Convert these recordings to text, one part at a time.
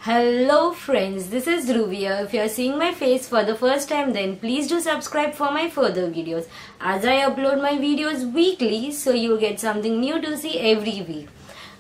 Hello friends, this is Dhruvi. If you are seeing my face for the first time, then please do subscribe for my further videos, as I upload my videos weekly, so you'll get something new to see every week.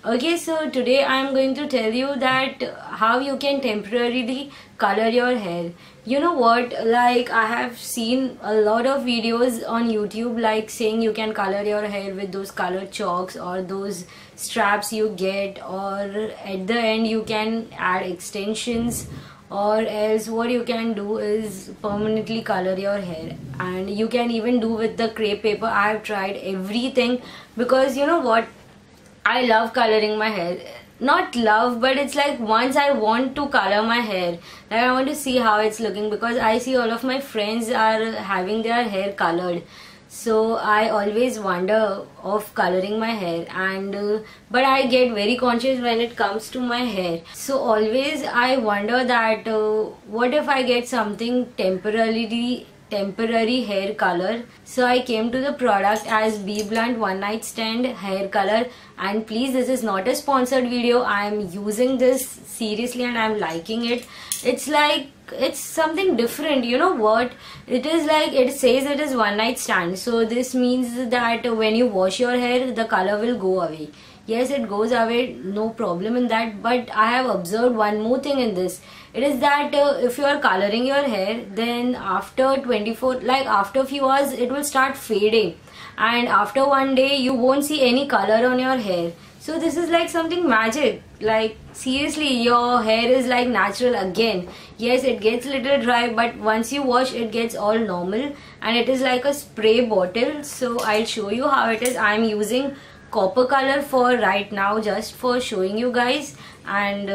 Okay, so today I am going to tell you that how you can temporarily color your hair. You know what, like I have seen a lot of videos on YouTube like saying you can color your hair with those colored chalks or those straps you get, or at the end you can add extensions, or else what you can do is permanently color your hair. And you can even do with the crepe paper. I have tried everything because you know what, I love coloring my hair. Not love, but it's like once I want to color my hair, like I want to see how it's looking, because I see all of my friends are having their hair colored. So I always wonder of coloring my hair, and but I get very conscious when it comes to my hair. So always I wonder that what if I get something temporary hair color. So I came to the product as bblunt one night stand hair color, and please, this is not a sponsored video. I am using this seriously and I am liking it. It's like, it's something different. You know what, it is like, it says it is one night stand, so this means that when you wash your hair the color will go away. Yes, it goes away, no problem in that, but I have observed one more thing in this. It is that if you are coloring your hair, then after 24, like after a few hours, it will start fading, and after one day you won't see any color on your hair. So this is like something magic. Like seriously, your hair is like natural again. Yes, it gets little dry, but once you wash it gets all normal, and it is like a spray bottle. So I'll show you how it is. I'm using copper color for right now, just for showing you guys, and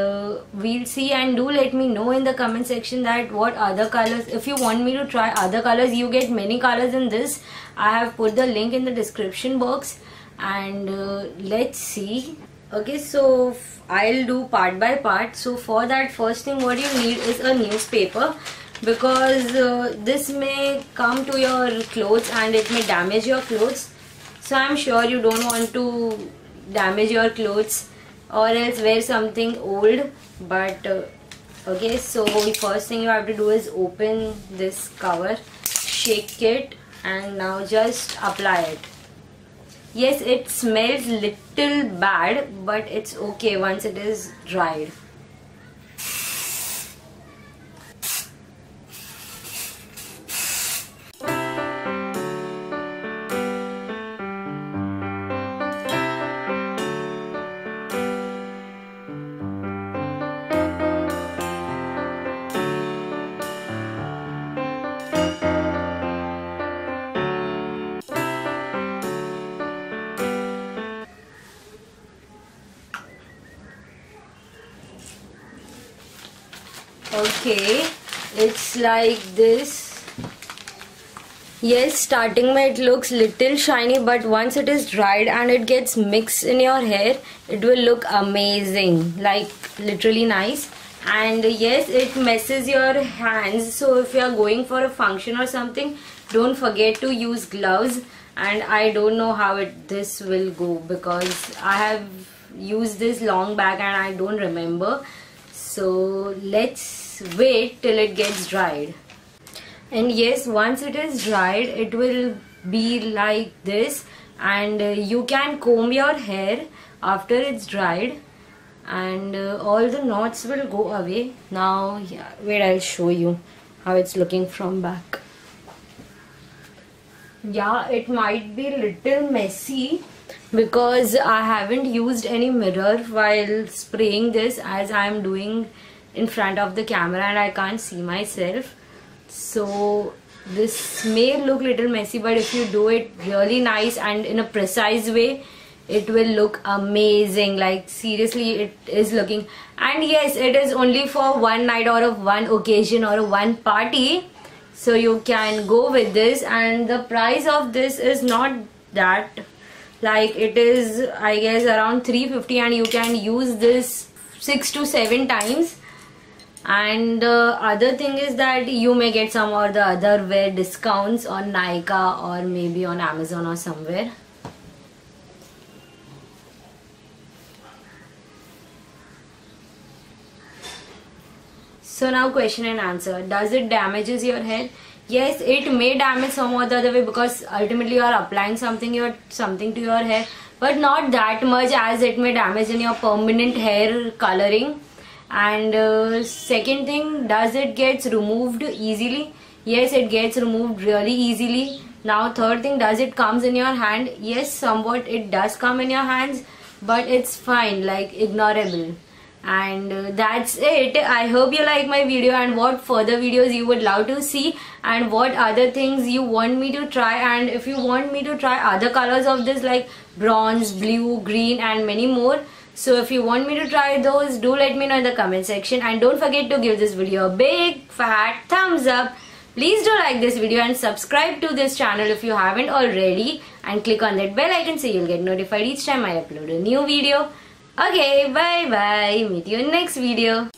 we'll see. And do let me know in the comment section that what other colors, if you want me to try other colors. You get many colors in this. I have put the link in the description box, and let's see. Okay, so I'll do part by part. So for that, first thing what you need is a newspaper, because this may come to your clothes and it may damage your clothes. So I'm sure you don't want to damage your clothes, or else wear something old. But okay, so first thing you have to do is open this cover, shake it, and now just apply it. Yes, it smells little bad, but it's okay once it is dried. Okay, it's like this. Yes, starting it looks little shiny, but once it is dried and it gets mixed in your hair, it will look amazing, like literally nice. And yes, it messes your hands, so if you are going for a function or something, don't forget to use gloves. And I don't know how this will go, because I have used this long back and I don't remember. So let's wait till it gets dried. And yes, once it is dried, it will be like this, and you can comb your hair after it's dried, and all the knots will go away. Now yeah, wait, I'll show you how it's looking from back. Yeah, it might be little messy because I haven't used any mirror while spraying this, as I am doing in front of the camera and I can't see myself. So this may look little messy, but if you do it really nice and in a precise way, it will look amazing. Like seriously, it is looking. And yes, it is only for one night or of one occasion or one party, so you can go with this. And the price of this is not that, like it is I guess around 350, and you can use this 6 to 7 times. And the other thing is that you may get some or the other wear discounts on Nykaa or maybe on Amazon or somewhere. So now question and answer. Does it damages your hair? Yes, it may damage some or the other way, because ultimately you are applying something to your hair, but not that much as it may damage in your permanent hair coloring. And second thing, does it gets removed easily? Yes, it gets removed really easily. Now third thing, does it comes in your hand? Yes, somewhat it does come in your hands, but it's fine, like ignorable. And that's it. I hope you like my video, and what further videos you would love to see, and what other things you want me to try. And if you want me to try other colors of this, like bronze, blue, green, and many more, so if you want me to try those, do let me know in the comment section. And don't forget to give this video a big fat thumbs up. Please do like this video and subscribe to this channel if you haven't already, and click on that bell icon so you'll get notified each time I upload a new video. Okay, bye bye. Meet you in next video.